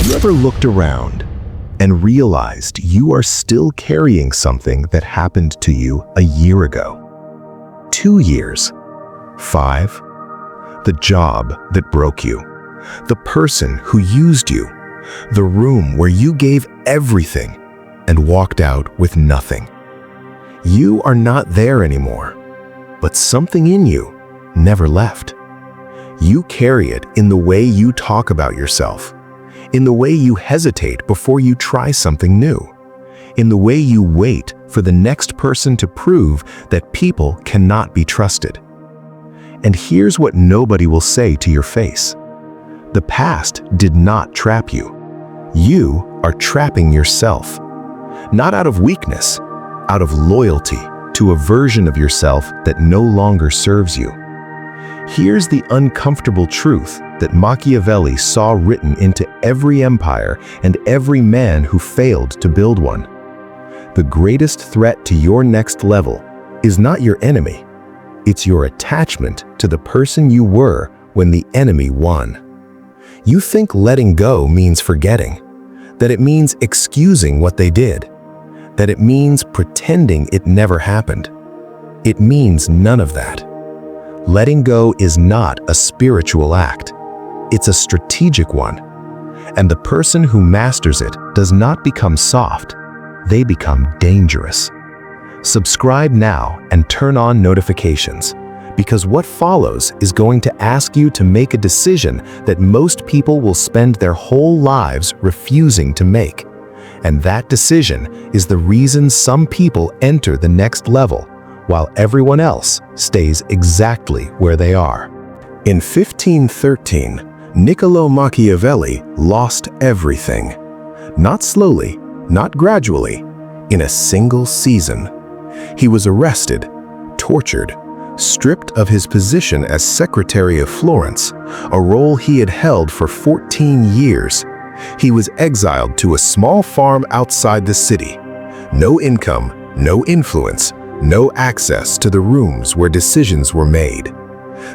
You ever looked around and realized you are still carrying something that happened to you a year ago? 2 years? 5? The job that broke you, the person who used you, the room where you gave everything and walked out with nothing. You are not there anymore, but something in you never left. You carry it in the way you talk about yourself, in the way you hesitate before you try something new, in the way you wait for the next person to prove that people cannot be trusted. And here's what nobody will say to your face. The past did not trap you. You are trapping yourself. Not out of weakness, out of loyalty to a version of yourself that no longer serves you. Here's the uncomfortable truth that Machiavelli saw written into every empire and every man who failed to build one. The greatest threat to your next level is not your enemy. It's your attachment to the person you were when the enemy won. You think letting go means forgetting, that it means excusing what they did, that it means pretending it never happened. It means none of that. Letting go is not a spiritual act. It's a strategic one. And the person who masters it does not become soft. They become dangerous. Subscribe now and turn on notifications, because what follows is going to ask you to make a decision that most people will spend their whole lives refusing to make. And that decision is the reason some people enter the next level, while everyone else stays exactly where they are. In 1513, Niccolo Machiavelli lost everything. Not slowly, not gradually, in a single season. He was arrested, tortured, stripped of his position as Secretary of Florence, a role he had held for 14 years. He was exiled to a small farm outside the city. No income, no influence, no access to the rooms where decisions were made.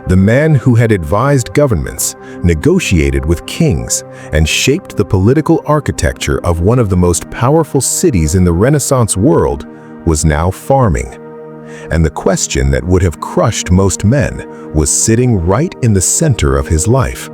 The man who had advised governments, negotiated with kings, and shaped the political architecture of one of the most powerful cities in the Renaissance world was now farming. And the question that would have crushed most men was sitting right in the center of his life.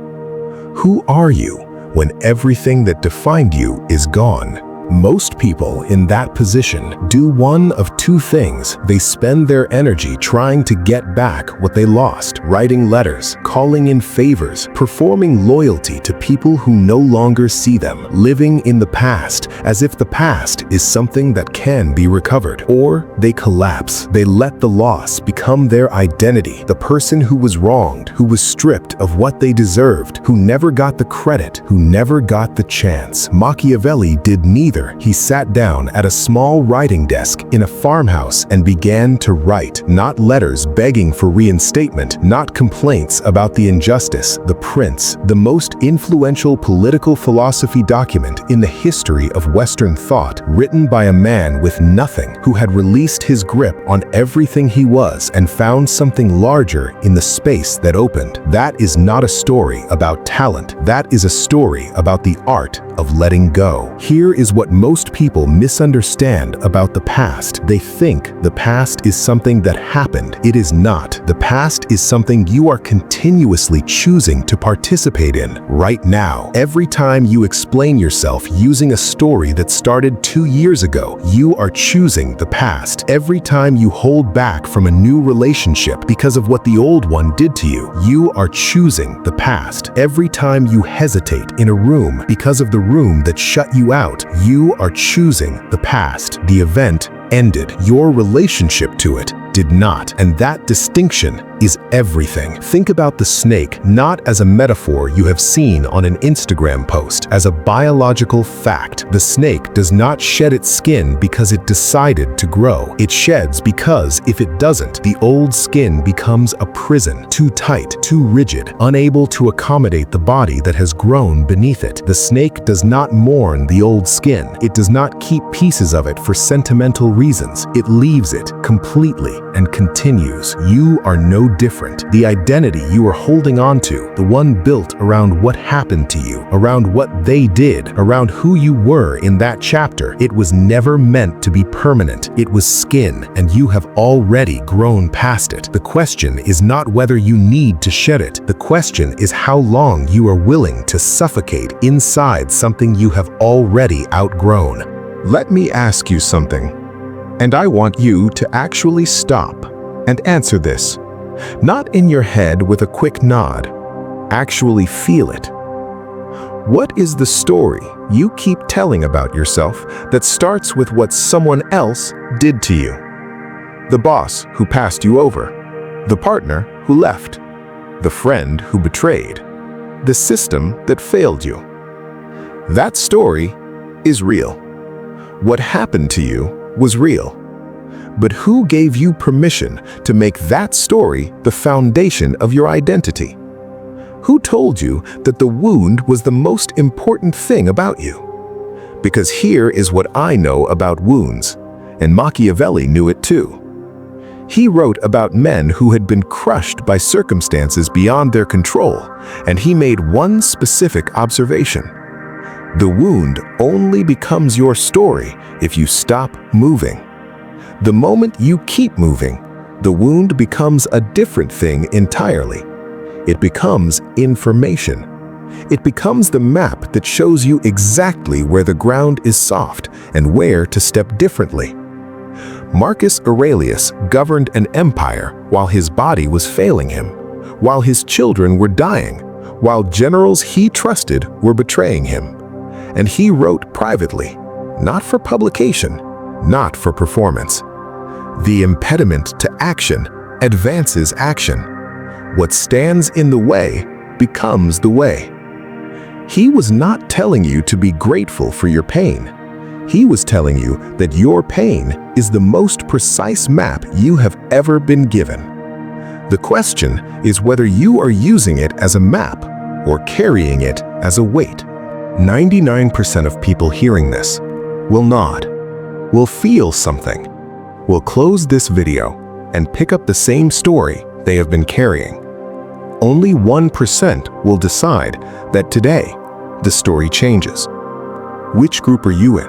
Who are you when everything that defined you is gone? Most people in that position do one of two things. They spend their energy trying to get back what they lost, writing letters, calling in favors, performing loyalty to people who no longer see them, living in the past as if the past is something that can be recovered. Or they collapse. They let the loss become their identity, the person who was wronged, who was stripped of what they deserved, who never got the credit, who never got the chance. Machiavelli did neither. He sat down at a small writing desk in a farmhouse and began to write, not letters begging for reinstatement, not complaints about the injustice. The Prince, the most influential political philosophy document in the history of Western thought, written by a man with nothing, who had released his grip on everything he was and found something larger in the space that opened. That is not a story about talent. That is a story about the art of letting go. Here is what most people misunderstand about the past. They think the past is something that happened. It is not. The past is something you are continuously choosing to participate in right now. Every time you explain yourself using a story that started 2 years ago, you are choosing the past. Every time you hold back from a new relationship because of what the old one did to you, you are choosing the past. Every time you hesitate in a room because of the room that shut you out, you are choosing the past. The event ended. Your relationship to it did not. And that distinction is everything. Think about the snake not as a metaphor you have seen on an Instagram post, as a biological fact. The snake does not shed its skin because it decided to grow. It sheds because if it doesn't, the old skin becomes a prison, too tight, too rigid, unable to accommodate the body that has grown beneath it. The snake does not mourn the old skin. It does not keep pieces of it for sentimental reasons. It leaves it completely and continues. You are no different. The identity you are holding on to, the one built around what happened to you, around what they did, around who you were in that chapter, it was never meant to be permanent. It was skin, and you have already grown past it. The question is not whether you need to shed it. The question is how long you are willing to suffocate inside something you have already outgrown. Let me ask you something, and I want you to actually stop and answer this. Not in your head with a quick nod. Actually feel it. What is the story you keep telling about yourself that starts with what someone else did to you? The boss who passed you over, the partner who left, the friend who betrayed, the system that failed you. That story is real. What happened to you was real. But who gave you permission to make that story the foundation of your identity? Who told you that the wound was the most important thing about you? Because here is what I know about wounds, and Machiavelli knew it too. He wrote about men who had been crushed by circumstances beyond their control, and he made one specific observation. The wound only becomes your story if you stop moving. The moment you keep moving, the wound becomes a different thing entirely. It becomes information. It becomes the map that shows you exactly where the ground is soft and where to step differently. Marcus Aurelius governed an empire while his body was failing him, while his children were dying, while generals he trusted were betraying him. And he wrote privately, not for publication, not for performance. The impediment to action advances action. What stands in the way becomes the way. He was not telling you to be grateful for your pain. He was telling you that your pain is the most precise map you have ever been given. The question is whether you are using it as a map or carrying it as a weight. 99% of people hearing this will nod, will feel something, will close this video and pick up the same story they have been carrying. Only 1% will decide that today the story changes. Which group are you in?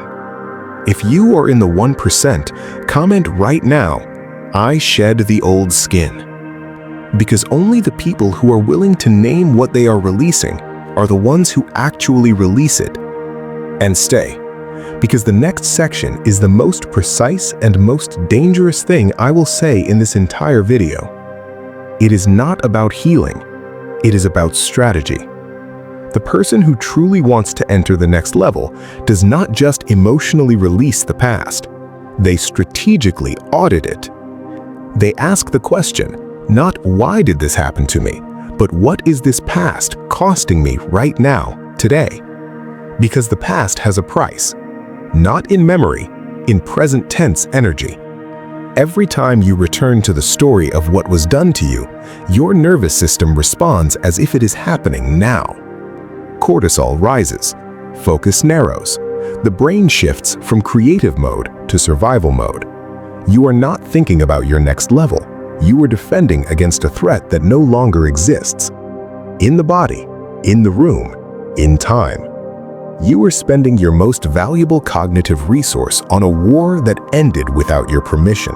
If you are in the 1%, comment right now, "I shed the old skin." Because only the people who are willing to name what they are releasing are the ones who actually release it. And stay, because the next section is the most precise and most dangerous thing I will say in this entire video. It is not about healing, it is about strategy. The person who truly wants to enter the next level does not just emotionally release the past, they strategically audit it. They ask the question, not why did this happen to me, but what is this past costing me right now, today? Because the past has a price, not in memory, in present tense energy. Every time you return to the story of what was done to you, your nervous system responds as if it is happening now. Cortisol rises, focus narrows, the brain shifts from creative mode to survival mode. You are not thinking about your next level. You are defending against a threat that no longer exists. In the body, in the room, in time. You are spending your most valuable cognitive resource on a war that ended without your permission.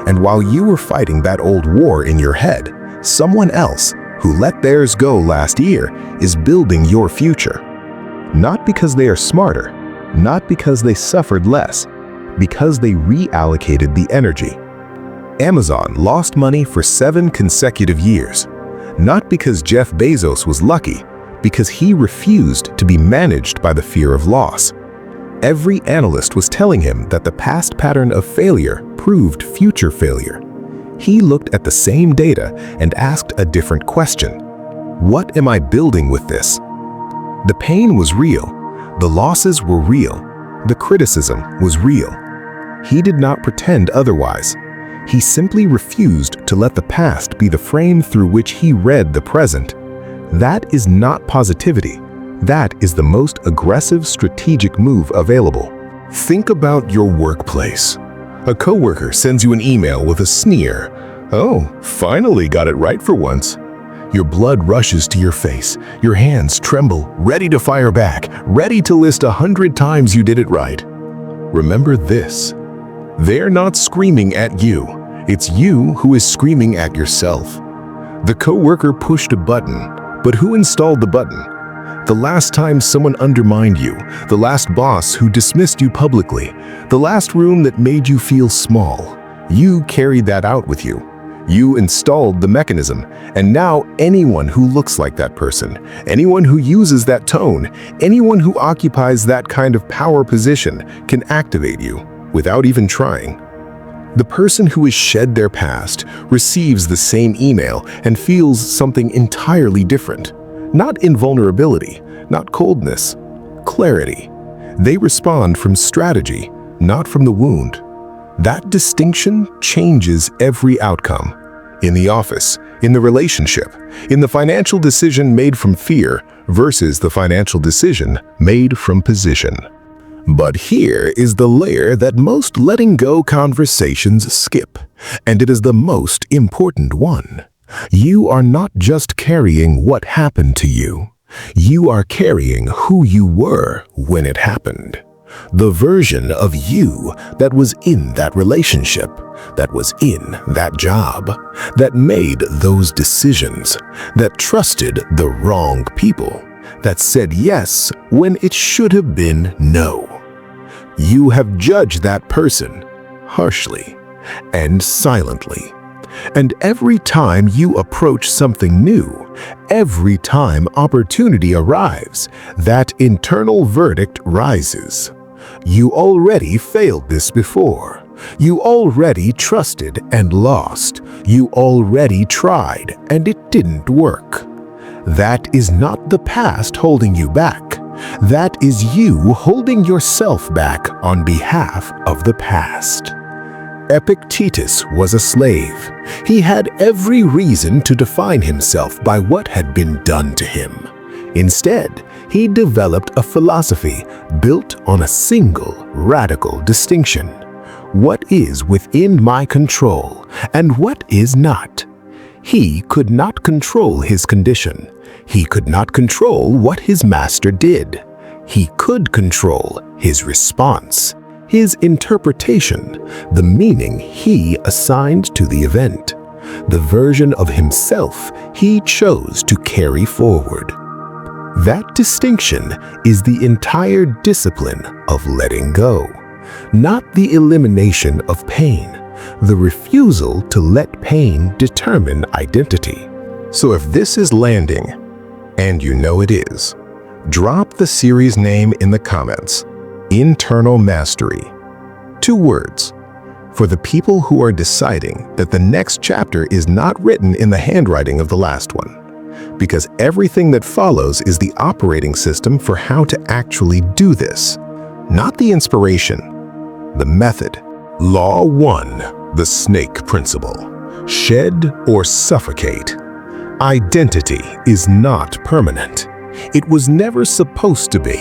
And while you were fighting that old war in your head, someone else, who let theirs go last year, is building your future. Not because they are smarter, not because they suffered less, because they reallocated the energy. Amazon lost money for 7 consecutive years, not because Jeff Bezos was lucky, because he refused to be managed by the fear of loss. Every analyst was telling him that the past pattern of failure proved future failure. He looked at the same data and asked a different question. What am I building with this? The pain was real, the losses were real, the criticism was real. He did not pretend otherwise. He simply refused to let the past be the frame through which he read the present. That is not positivity. That is the most aggressive strategic move available. Think about your workplace. A coworker sends you an email with a sneer. Oh, finally got it right for once. Your blood rushes to your face. Your hands tremble, ready to fire back, ready to list 100 times you did it right. Remember this. They're not screaming at you. It's you who is screaming at yourself. The coworker pushed a button, but who installed the button? The last time someone undermined you, the last boss who dismissed you publicly, the last room that made you feel small. You carried that out with you. You installed the mechanism, and now anyone who looks like that person, anyone who uses that tone, anyone who occupies that kind of power position can activate you without even trying. The person who has shed their past receives the same email and feels something entirely different. Not invulnerability, not coldness, clarity. They respond from strategy, not from the wound. That distinction changes every outcome. In the office, in the relationship, in the financial decision made from fear versus the financial decision made from position. But here is the layer that most letting go conversations skip, and it is the most important one. You are not just carrying what happened to you. You are carrying who you were when it happened. The version of you that was in that relationship, that was in that job, that made those decisions, that trusted the wrong people, that said yes when it should have been no. You have judged that person harshly and silently. And every time you approach something new, every time opportunity arrives, that internal verdict rises. You already failed this before. You already trusted and lost. You already tried and it didn't work. That is not the past holding you back. That is you holding yourself back on behalf of the past. Epictetus was a slave. He had every reason to define himself by what had been done to him. Instead, he developed a philosophy built on a single radical distinction. What is within my control and what is not? He could not control his condition. He could not control what his master did. He could control his response, his interpretation, the meaning he assigned to the event, the version of himself he chose to carry forward. That distinction is the entire discipline of letting go, not the elimination of pain, the refusal to let pain determine identity. So if this is landing, and you know it is, drop the series name in the comments. Internal Mastery. 2 words. For the people who are deciding that the next chapter is not written in the handwriting of the last one. Because everything that follows is the operating system for how to actually do this. Not the inspiration, the method. Law 1, the snake principle. Shed or suffocate. Identity is not permanent. It was never supposed to be.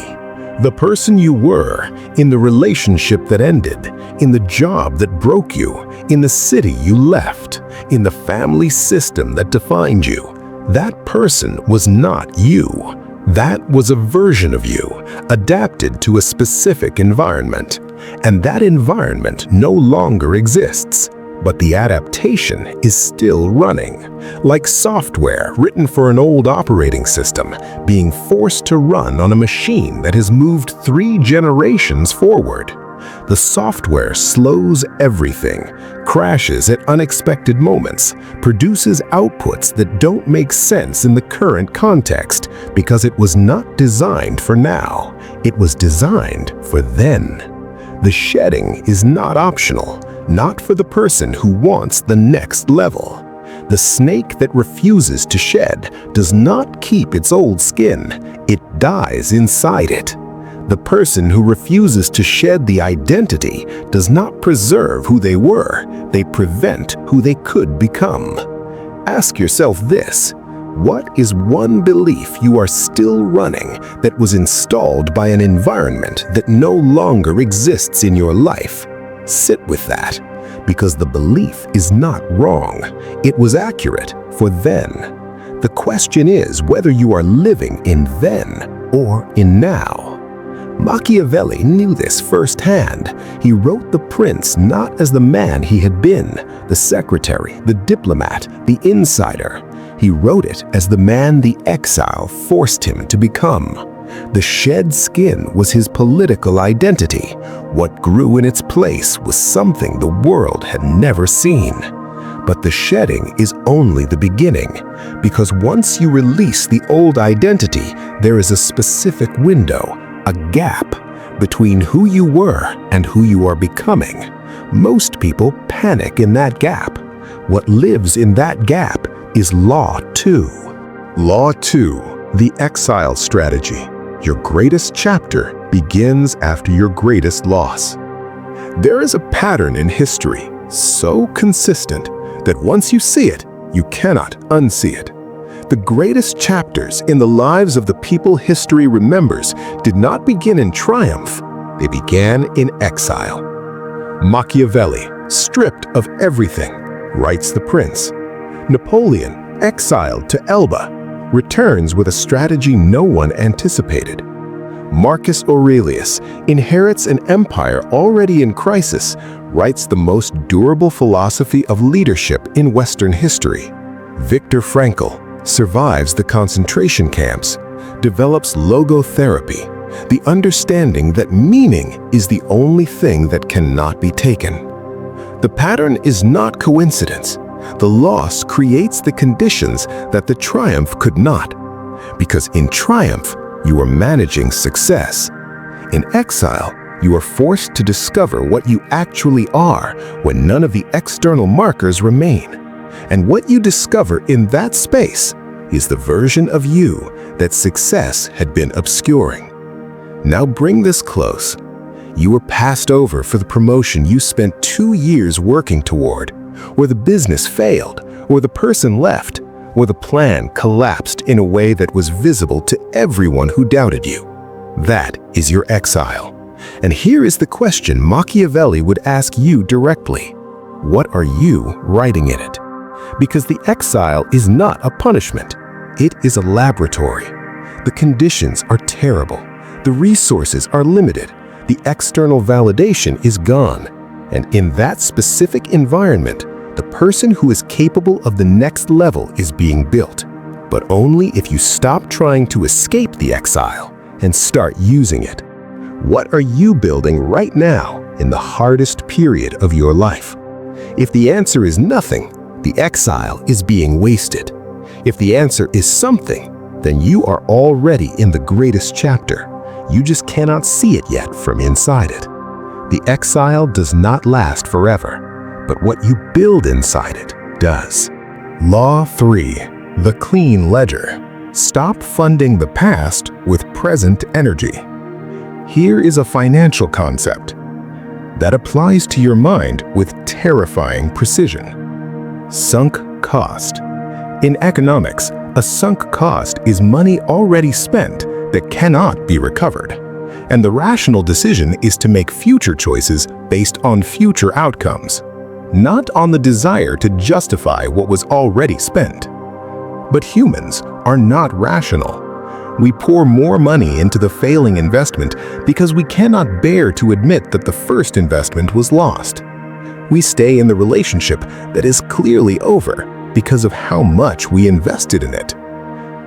The person you were, in the relationship that ended, in the job that broke you, in the city you left, in the family system that defined you, that person was not you. That was a version of you, adapted to a specific environment. And that environment no longer exists. But the adaptation is still running, like software written for an old operating system being forced to run on a machine that has moved 3 generations forward. The software slows everything, crashes at unexpected moments, produces outputs that don't make sense in the current context because it was not designed for now. It was designed for then. The shedding is not optional. Not for the person who wants the next level. The snake that refuses to shed does not keep its old skin, it dies inside it. The person who refuses to shed the identity does not preserve who they were, they prevent who they could become. Ask yourself this: what is one belief you are still running that was installed by an environment that no longer exists in your life? Sit with that. because the belief is not wrong. It was accurate for then. The question is whether you are living in then or in now. Machiavelli knew this firsthand. He wrote The Prince not as the man he had been, the secretary, the diplomat, the insider. He wrote it as the man the exile forced him to become. The shed skin was his political identity. What grew in its place was something the world had never seen. But the shedding is only the beginning, because once you release the old identity, there is a specific window, a gap, between who you were and who you are becoming. Most people panic in that gap. What lives in that gap is Law 2. Law 2, the exile strategy. Your greatest chapter begins after your greatest loss. There is a pattern in history so consistent that once you see it, you cannot unsee it. The greatest chapters in the lives of the people history remembers did not begin in triumph, they began in exile. Machiavelli, stripped of everything, writes The Prince. Napoleon, exiled to Elba, returns with a strategy no one anticipated. Marcus Aurelius inherits an empire already in crisis, writes the most durable philosophy of leadership in Western history. Viktor Frankl survives the concentration camps, develops logotherapy, the understanding that meaning is the only thing that cannot be taken. The pattern is not coincidence. The loss creates the conditions that the triumph could not, because in triumph, you are managing success. In exile, you are forced to discover what you actually are when none of the external markers remain. And what you discover in that space is the version of you that success had been obscuring. Now bring this close. You were passed over for the promotion you spent 2 years working toward, or the business failed, or the person left, or the plan collapsed in a way that was visible to everyone who doubted you. That is your exile. And here is the question Machiavelli would ask you directly. What are you writing in it? Because the exile is not a punishment. It is a laboratory. The conditions are terrible. The resources are limited. The external validation is gone. And in that specific environment, the person who is capable of the next level is being built, but only if you stop trying to escape the exile and start using it. What are you building right now in the hardest period of your life? If the answer is nothing, the exile is being wasted. If the answer is something, then you are already in the greatest chapter. You just cannot see it yet from inside it. The exile does not last forever, but what you build inside it does. Law 3, the clean ledger. Stop funding the past with present energy. Here is a financial concept that applies to your mind with terrifying precision. Sunk cost. In economics, a sunk cost is money already spent that cannot be recovered. And the rational decision is to make future choices based on future outcomes, not on the desire to justify what was already spent. But humans are not rational. We pour more money into the failing investment because we cannot bear to admit that the first investment was lost. We stay in the relationship that is clearly over because of how much we invested in it.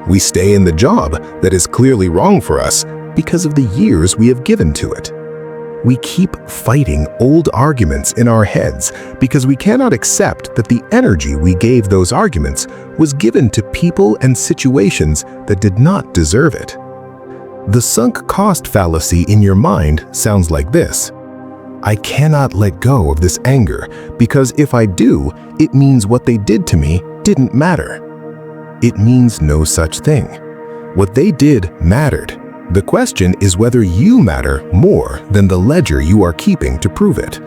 We stay in the job that is clearly wrong for us because of the years we have given to it. We keep fighting old arguments in our heads because we cannot accept that the energy we gave those arguments was given to people and situations that did not deserve it. The sunk cost fallacy in your mind sounds like this. I cannot let go of this anger because if I do, it means what they did to me didn't matter. It means no such thing. What they did mattered. The question is whether you matter more than the ledger you are keeping to prove it.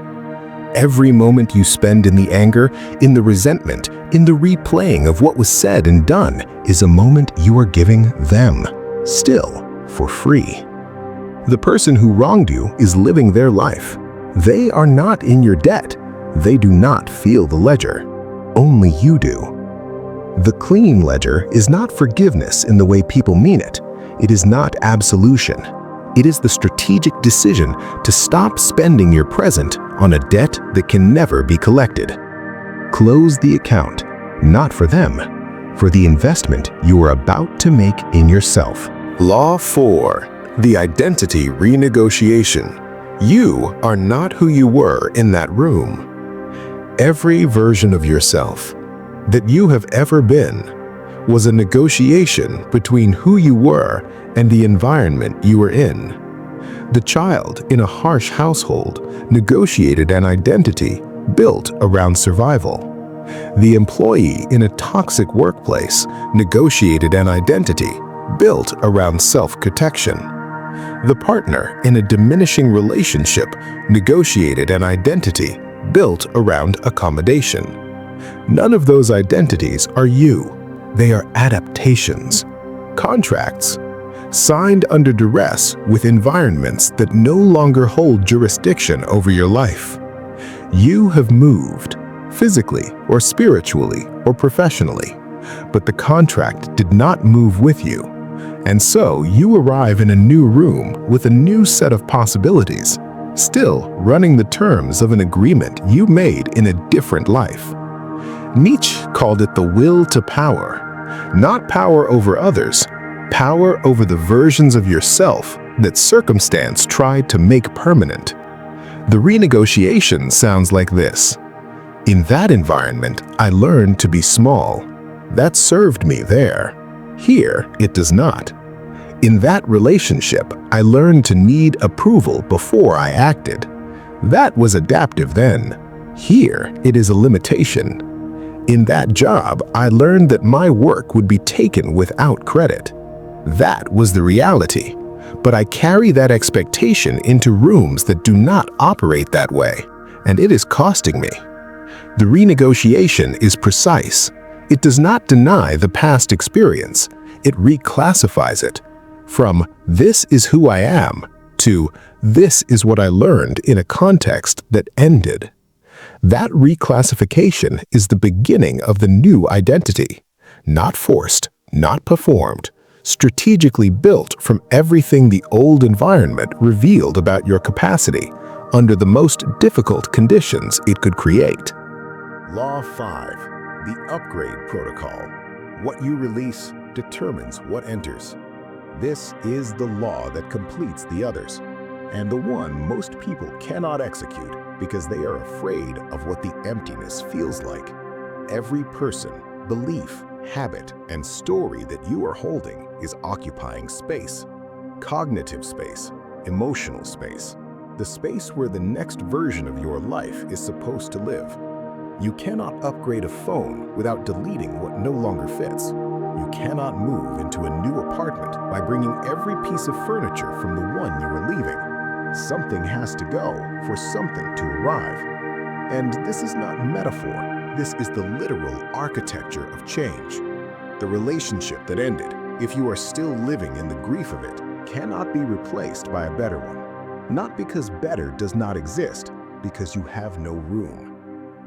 Every moment you spend in the anger, in the resentment, in the replaying of what was said and done is a moment you are giving them, still, for free. The person who wronged you is living their life. They are not in your debt. They do not feel the ledger. Only you do. The clean ledger is not forgiveness in the way people mean it. It is not absolution. It is the strategic decision to stop spending your present on a debt that can never be collected. Close the account, not for them, for the investment you are about to make in yourself. Law 4. The Identity Renegotiation. You are not who you were in that room. Every version of yourself that you have ever been was a negotiation between who you were and the environment you were in. The child in a harsh household negotiated an identity built around survival. The employee in a toxic workplace negotiated an identity built around self-protection. The partner in a diminishing relationship negotiated an identity built around accommodation. None of those identities are you. They are adaptations, contracts, signed under duress with environments that no longer hold jurisdiction over your life. You have moved, physically or spiritually or professionally, but the contract did not move with you. And so you arrive in a new room with a new set of possibilities, still running the terms of an agreement you made in a different life. Nietzsche called it the will to power, not power over others, power over the versions of yourself that circumstance tried to make permanent. The renegotiation sounds like this. In that environment, I learned to be small. That served me there. Here, it does not. In that relationship, I learned to need approval before I acted. That was adaptive then. Here, it is a limitation. In that job, I learned that my work would be taken without credit. That was the reality. But I carry that expectation into rooms that do not operate that way, and it is costing me. The renegotiation is precise. It does not deny the past experience. It reclassifies it from "this is who I am" to "this is what I learned in a context that ended." That reclassification is the beginning of the new identity, not forced, not performed, strategically built from everything the old environment revealed about your capacity under the most difficult conditions it could create. Law 5. The Upgrade Protocol. What you release determines what enters. This is the law that completes the others, and the one most people cannot execute because they are afraid of what the emptiness feels like. Every person, belief, habit, and story that you are holding is occupying space. Cognitive space, emotional space, the space where the next version of your life is supposed to live. You cannot upgrade a phone without deleting what no longer fits. You cannot move into a new apartment by bringing every piece of furniture from the one you were leaving. Something has to go for something to arrive. And this is not metaphor. This is the literal architecture of change. The relationship that ended, if you are still living in the grief of it, cannot be replaced by a better one. Not because better does not exist, because you have no room.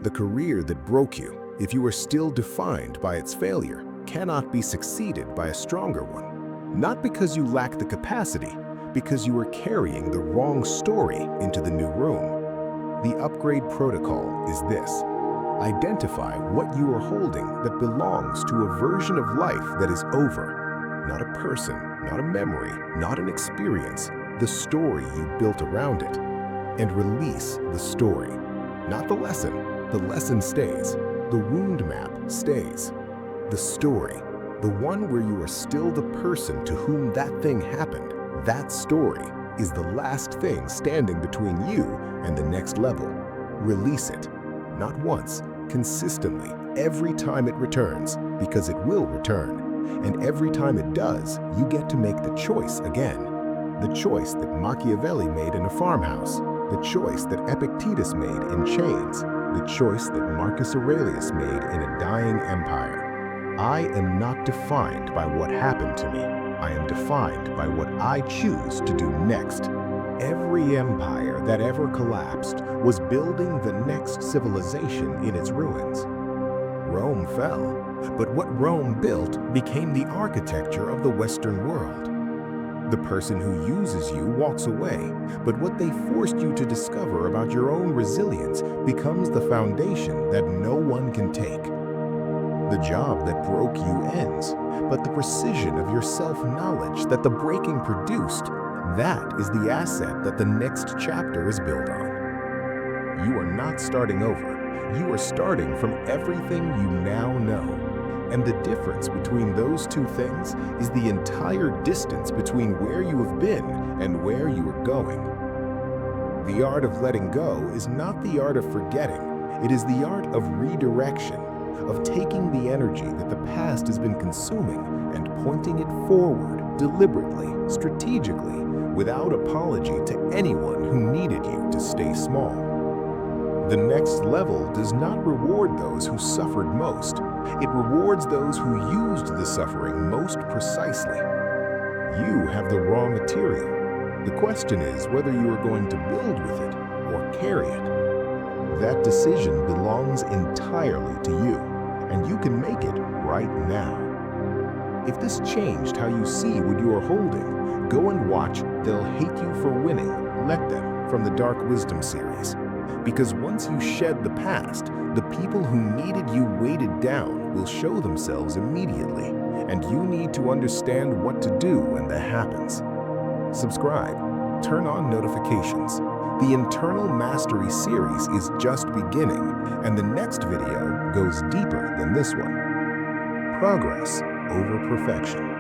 The career that broke you, if you are still defined by its failure, cannot be succeeded by a stronger one. Not because you lack the capacity, because you are carrying the wrong story into the new room. The upgrade protocol is this. Identify what you are holding that belongs to a version of life that is over. Not a person, not a memory, not an experience, the story you built around it. And release the story. Not the lesson stays. The wound map stays. The story, the one where you are still the person to whom that thing happened, that story is the last thing standing between you and the next level. Release it. Not once, consistently, every time it returns, because it will return. And every time it does, you get to make the choice again. The choice that Machiavelli made in a farmhouse. The choice that Epictetus made in chains. The choice that Marcus Aurelius made in a dying empire. I am not defined by what happened to me. I am defined by what I choose to do next. Every empire that ever collapsed was building the next civilization in its ruins. Rome fell, but what Rome built became the architecture of the Western world. The person who uses you walks away, but what they forced you to discover about your own resilience becomes the foundation that no one can take. The job that broke you ends, but the precision of your self-knowledge that the breaking produced, that is the asset that the next chapter is built on. You are not starting over. You are starting from everything you now know. And the difference between those two things is the entire distance between where you have been and where you are going. The art of letting go is not the art of forgetting. It is the art of redirection, of taking the energy that the past has been consuming and pointing it forward deliberately, strategically, without apology to anyone who needed you to stay small. The next level does not reward those who suffered most. It rewards those who used the suffering most precisely. You have the raw material. The question is whether you are going to build with it or carry it. That decision belongs entirely to you, and you can make it right now. If this changed how you see what you are holding, go and watch They'll Hate You for Winning, Let Them, from the Dark Wisdom series. Because once you shed the past, the people who needed you weighted down will show themselves immediately, and you need to understand what to do when that happens. Subscribe, turn on notifications. The Internal Mastery series is just beginning, and the next video goes deeper than this one. Progress over perfection.